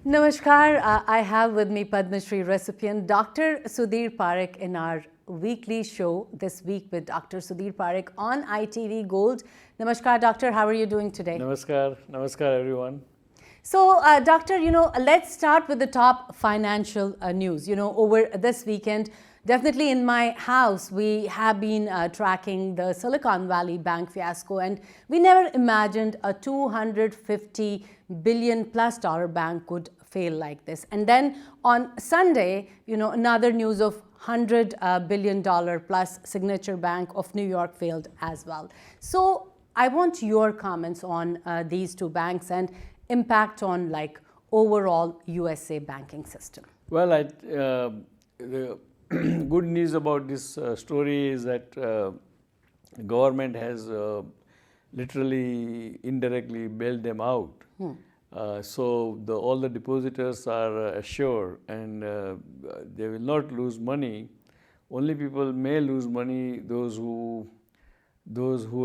Namaskar. I have with me Padma Shri recipient Dr. Sudhir Parikh in our weekly show this week with Dr. Sudhir Parikh on ITV Gold. Namaskar, Doctor. How are you doing today? Namaskar. Namaskar, everyone. So, Doctor, let's start with the top financial news. Over this weekend, definitely in my house, we have been tracking the Silicon Valley Bank fiasco, and we never imagined a $250 billion plus bank could fail like this. And then on Sunday, another news of $100 billion plus Signature Bank of New York failed as well. So, I want your comments on these two banks and impact on overall USA banking system. Well, the good news about this story is that government has literally indirectly bailed them out. So all the depositors are assured, and they will not lose money. Only people may lose money those who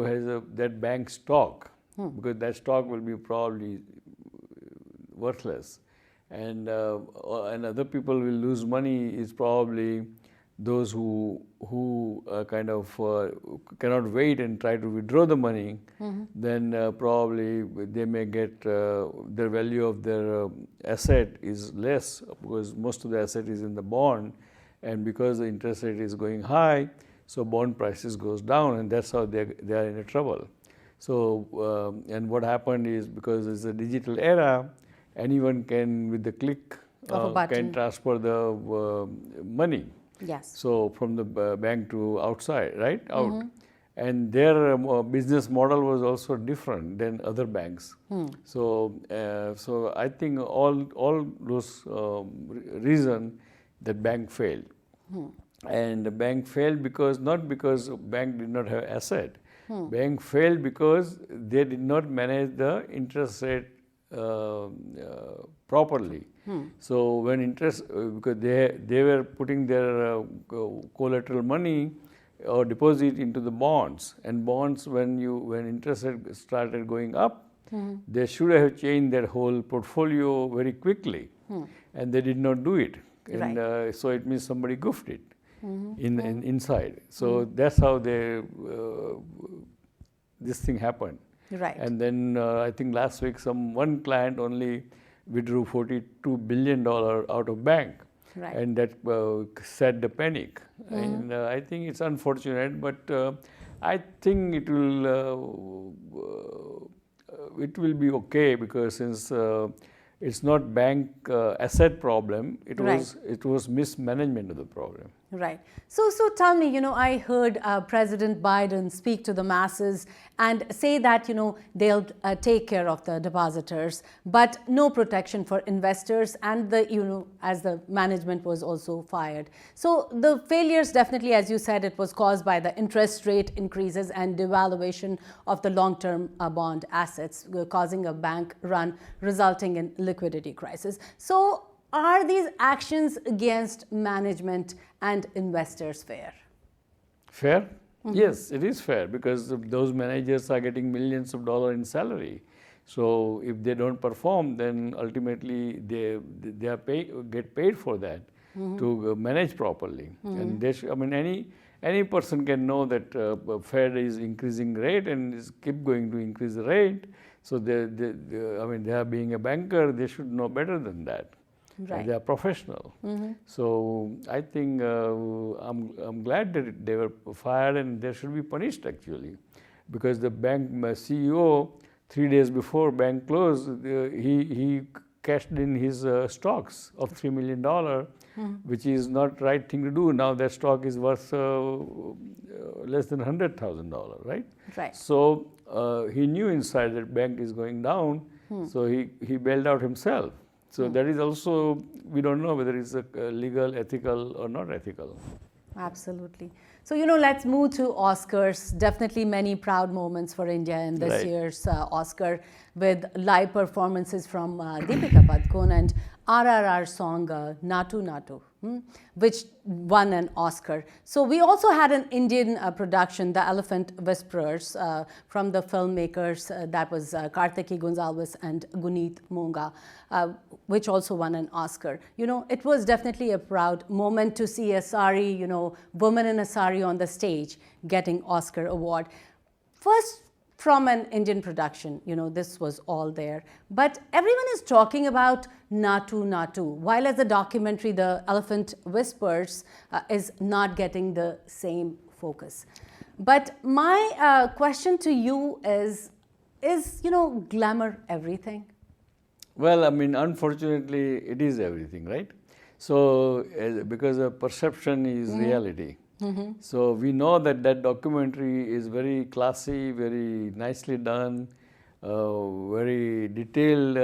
has that bank stock, because that stock will be probably worthless, and other people will lose money is probably those who cannot wait and try to withdraw the money. Then probably they may get the value of their asset is less, because most of the asset is in the bond, and because the interest rate is going high, so bond prices goes down, and that's how they are in trouble. So and what happened is, because it's a digital era, anyone can, with the click, can transfer the money. Yes. So from the bank to outside, right? Out. And their business model was also different than other banks. So I think all those reason that bank failed. And the bank failed not because bank did not have asset. Bank failed because they did not manage the interest rate properly. So when interest, because they were putting their collateral money or deposit into the bonds, and bonds, when interest rate started going up, they should have changed their whole portfolio very quickly, and they did not do it. And so it means somebody goofed it inside. So that's how this thing happened. Right. And then I think last week one client only withdrew $42 billion out of bank. Right. And that set the panic. And I think it's unfortunate, but I think it will be okay, because since it's not bank asset problem, it was mismanagement of the problem. Right. So tell me, I heard President Biden speak to the masses and say that, they'll take care of the depositors, but no protection for investors, and as the management was also fired. So the failures, definitely, as you said, it was caused by the interest rate increases and devaluation of the long-term bond assets, causing a bank run, resulting in liquidity crisis. So are these actions against management and investors fair? Fair? Yes, it is fair, because those managers are getting millions of dollars in salary. So if they don't perform, then ultimately they get paid for that to manage properly. And any person can know that Fed is increasing rate and is keep going to increase the rate. So they are being a banker, they should know better than that. Right. They are professional. So I think I'm glad that they were fired, and they should be punished actually, because the bank CEO 3 days before bank closed, he cashed in his stocks of $3 million, which is not right thing to do. Now that stock is worth less than $100,000, right? Right. So he knew inside that bank is going down, so he bailed out himself. So that is also, we don't know whether it's legal, ethical, or not ethical. Absolutely. So, let's move to Oscars. Definitely many proud moments for India in this Right. year's Oscar, with live performances from Deepika Padukone and RRR song Natu Natu, which won an Oscar. So we also had an Indian production, The Elephant Whisperers, from the filmmakers, that was Kartiki Gonzalez and Guneet Monga, which also won an Oscar. It was definitely a proud moment to see a sari, woman in a sari on the stage getting Oscar award. First, from an Indian production, this was all there. But everyone is talking about Natu Natu, while as a documentary, The Elephant Whispers is not getting the same focus. But my question to you is glamour everything? Well, I mean, unfortunately, it is everything, right? So, because perception is reality. So we know that documentary is very classy, very nicely done, very detailed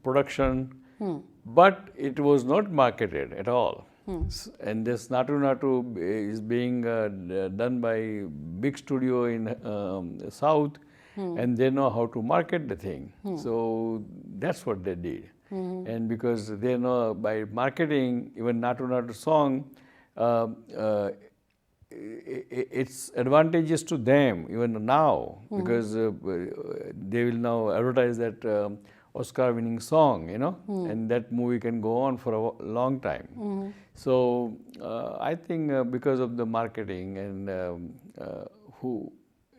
production, but it was not marketed at all. And this Natu Natu is being done by big studio in South, and they know how to market the thing. So that's what they did. And because they know by marketing, even Natu Natu song, it's advantageous to them even now, because they will now advertise that Oscar-winning song, and that movie can go on for a long time. So I think because of the marketing and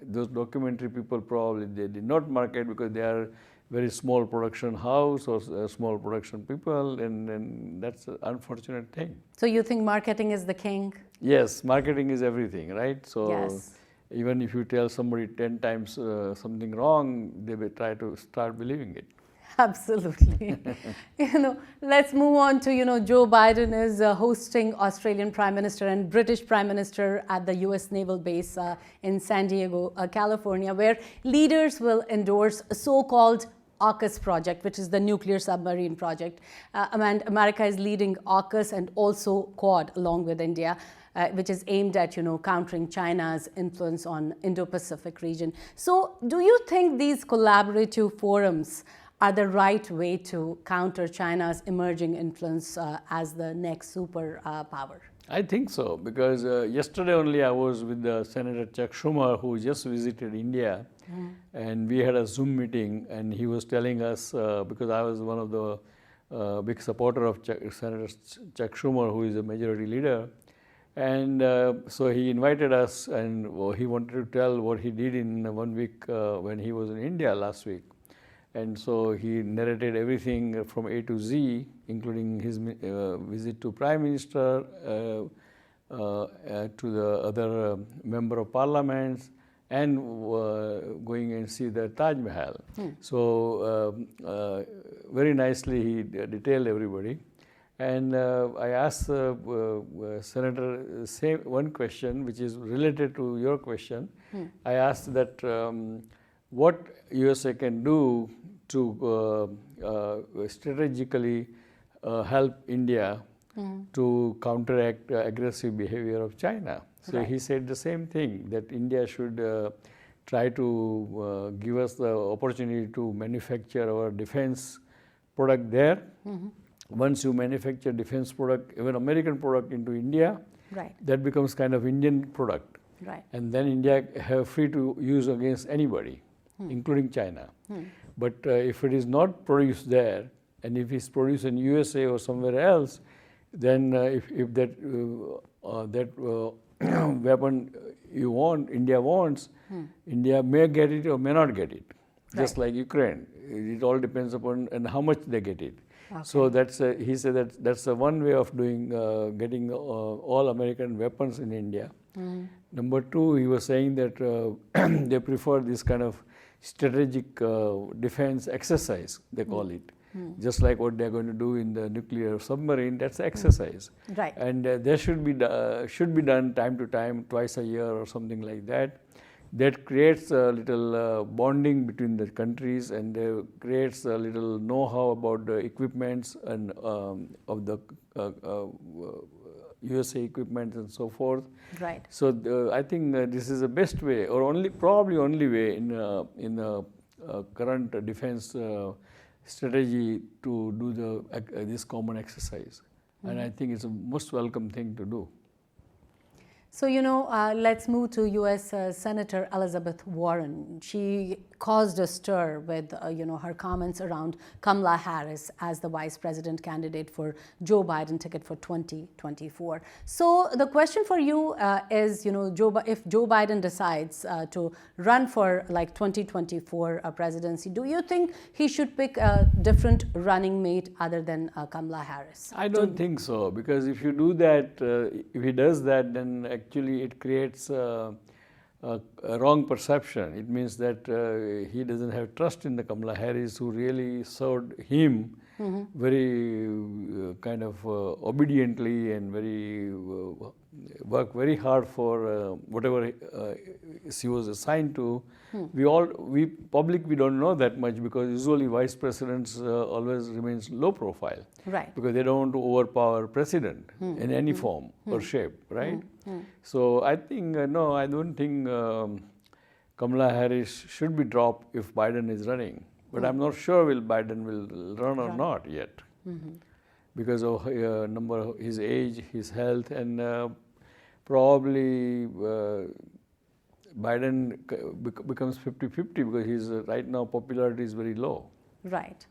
those documentary people probably they did not market because they are very small production house or small production people, and that's an unfortunate thing. So you think marketing is the king? Yes, marketing is everything, right? So Yes. even if you tell somebody 10 times something wrong, they will try to start believing it. Absolutely. Let's move on to, Joe Biden is hosting Australian Prime Minister and British Prime Minister at the US Naval Base in San Diego, California, where leaders will endorse a so-called Arcus project, which is the nuclear submarine project. And America is leading Arcus and also Quad along with India, which is aimed at, countering China's influence on Indo-Pacific region. So do you think these collaborative forums are the right way to counter China's emerging influence as the next superpower? I think so, because yesterday only I was with Senator Chuck Schumer, who just visited India, and we had a Zoom meeting, and he was telling us, because I was one of the big supporter of Senator Chuck Schumer, who is a majority leader, and so he invited us, and he wanted to tell what he did in 1 week when he was in India last week. And so he narrated everything from A to Z, including his visit to Prime Minister, to the other member of parliaments, and going and see the Taj Mahal. So very nicely he detailed everybody. And I asked Senator one question, which is related to your question. I asked that what USA can do to strategically help India to counteract aggressive behavior of China. So he said the same thing, that India should try to give us the opportunity to manufacture our defense product there. Once you manufacture defense product, even American product into India, that becomes kind of Indian product. And then India have free to use against anybody, including China. But if it is not produced there, and if it's produced in USA or somewhere else, then if that weapon India wants, India may get it or may not get it. Just like Ukraine, it all depends upon and how much they get it. So that's he said that's one way of doing getting all American weapons in India. Number two, he was saying that they prefer this kind of strategic defense exercise, they call it. Just like what they're going to do in the nuclear submarine, that's exercise. And there should be done time to time, twice a year or something like that. That creates a little bonding between the countries, and creates a little know-how about the equipments and of the USA equipment and so forth. Right. So I think this is the best way, or probably only way in the current defense strategy to do this common exercise. And I think it's a most welcome thing to do. So, let's move to U.S. Senator Elizabeth Warren. She caused a stir with, her comments around Kamala Harris as the vice president candidate for Joe Biden ticket for 2024. So, the question for you is, if Joe Biden decides to run for like 2024 presidency, do you think he should pick a different running mate other than Kamala Harris? I don't think so, because if you do that, if he does that, then actually it creates a wrong perception. It means that he doesn't have trust in the Kamala Harris, who really served him very kind of obediently and worked very hard for whatever she was assigned to. We don't know that much, because usually vice presidents always remains low profile, right? Because they don't want to overpower president in any form or shape, right? So I think no, I don't think Kamala Harris should be dropped if Biden is running. But I'm not sure Biden will run or not yet, because of his age, his health, and probably Biden becomes 50-50, because his right now popularity is very low. Right.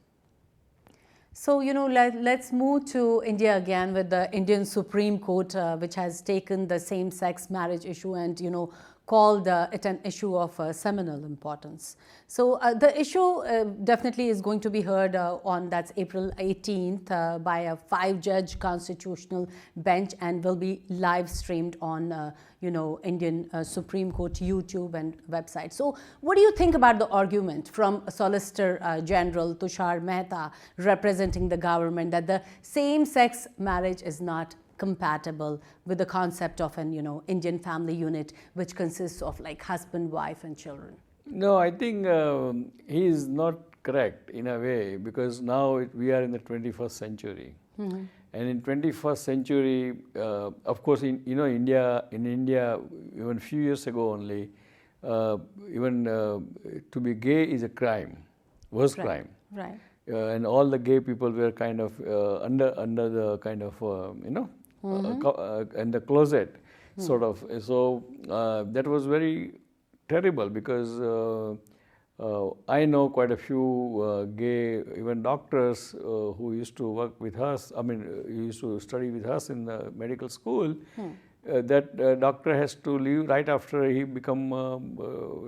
So, let's move to India again with the Indian Supreme Court, which has taken the same-sex marriage issue and, called it an issue of seminal importance. So the issue definitely is going to be heard that's April 18th by a 5-judge constitutional bench, and will be live streamed on Indian Supreme Court YouTube and website. So what do you think about the argument from Solicitor General Tushar Mehta, representing the government, that the same-sex marriage is not compatible with the concept of an Indian family unit, which consists of like husband, wife, and children? No, I think he is not correct in a way, because now we are in the 21st century, and in 21st century, of course, in India, even a few years ago only, even to be gay is a crime, was crime, right? And all the gay people were kind of under the kind of in the closet, sort of. So that was very terrible, because I know quite a few gay, even doctors who used to work with us, used to study with us in the medical school. That doctor has to leave right after he become a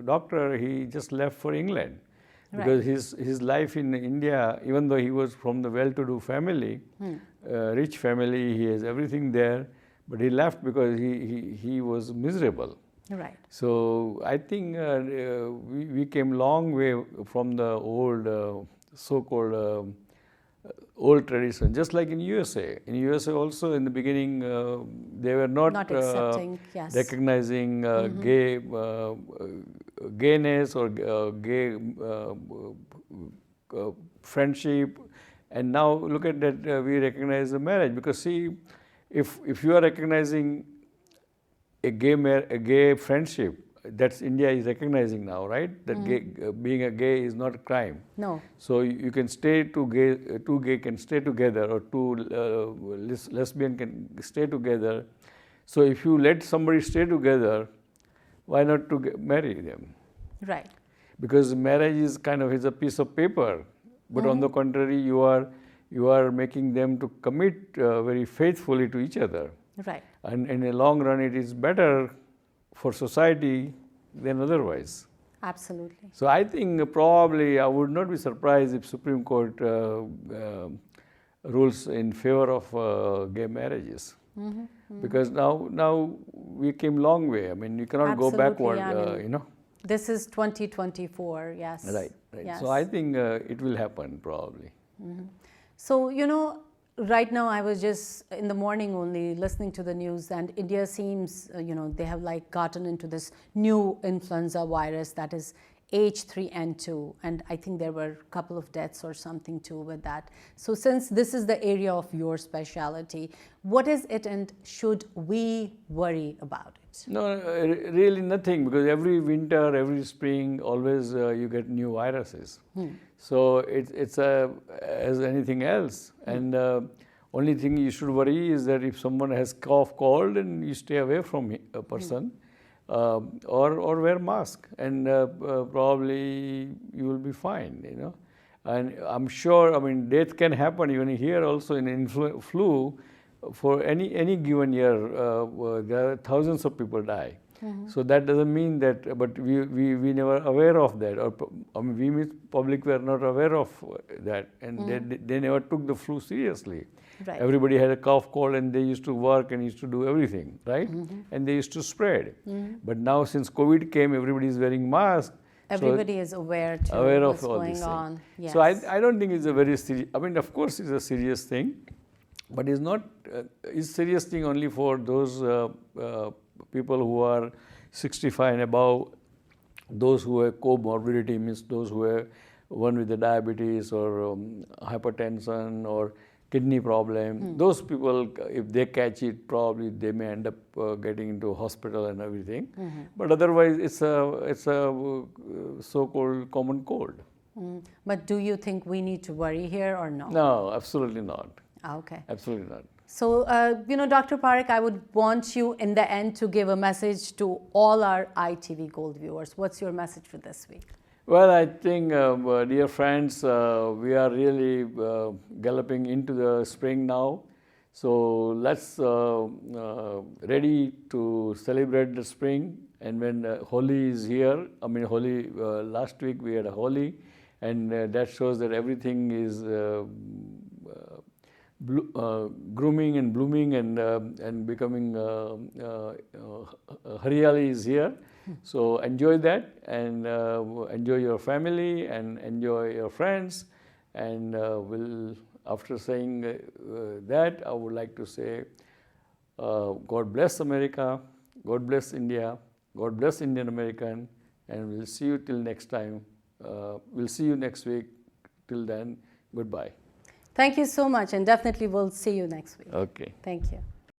doctor. He just left for England. Because his life in India, even though he was from the well-to-do family, rich family, he has everything there, but he left because he was miserable. Right. So I think we came long way from the old so-called old tradition, just like in USA. In USA also, in the beginning, they were not accepting, yes, recognizing gayness or gay friendship. And now look at that, we recognize the marriage, because see, if you are recognizing a gay friendship, that's India is recognizing now, right? That being a gay is not a crime. No. So you can stay two gay can stay together, or two lesbian can stay together. So if you let somebody stay together, why not to marry them? Right. Because marriage is kind of a piece of paper, but on the contrary, you are making them to commit very faithfully to each other. Right. And in a long run, it is better for society than otherwise. Absolutely. So I think probably I would not be surprised if Supreme Court rules in favor of gay marriages. Because now we came long way. I mean, you cannot go backward, This is 2024, yes. Right. Yes. So I think it will happen probably. So, right now I was just in the morning only listening to the news, and India seems, they have like gotten into this new influenza virus that is H3N2, and I think there were a couple of deaths or something too with that. So since this is the area of your specialty, what is it and should we worry about it? No, really nothing, because every winter, every spring, always you get new viruses. So it's as anything else. And only thing you should worry is that if someone has cough, cold, and you stay away from a person. Or wear mask, and probably you will be fine, you know. And I'm sure, I mean, death can happen even here also in flu. For any given year, there are thousands of people die. So that doesn't mean that, but we never aware of that, or I mean, we means public were not aware of that, and they never took the flu seriously. Right. Everybody had a cough, cold, and they used to work and used to do everything, right? And they used to spread. But now, since COVID came, everybody is wearing masks. Everybody is aware to what's of all going these on. things. Yes. So I don't think it's a very serious. I mean, of course, it's a serious thing, but it's not. It's a serious thing only for those people who are 65 and above. Those who have comorbidity, means those who have one with the diabetes or hypertension or kidney problem. Those people, if they catch it, probably they may end up getting into hospital and everything. But otherwise, it's a so-called common cold. But do you think we need to worry here or no? No, absolutely not. Okay. Absolutely not. So, Dr. Parikh, I would want you in the end to give a message to all our ITV Gold viewers. What's your message for this week? Well, I think, dear friends, we are really galloping into the spring now. So let's ready to celebrate the spring. And when Holi is here, I mean, Holi, last week we had a Holi, and that shows that everything is grooming and blooming and becoming Haryali is here. So enjoy that, and enjoy your family and enjoy your friends. And after saying that, I would like to say, God bless America, God bless India, God bless Indian American, and we'll see you till next time. We'll see you next week. Till then, goodbye. Thank you so much, and definitely we'll see you next week. Okay. Thank you.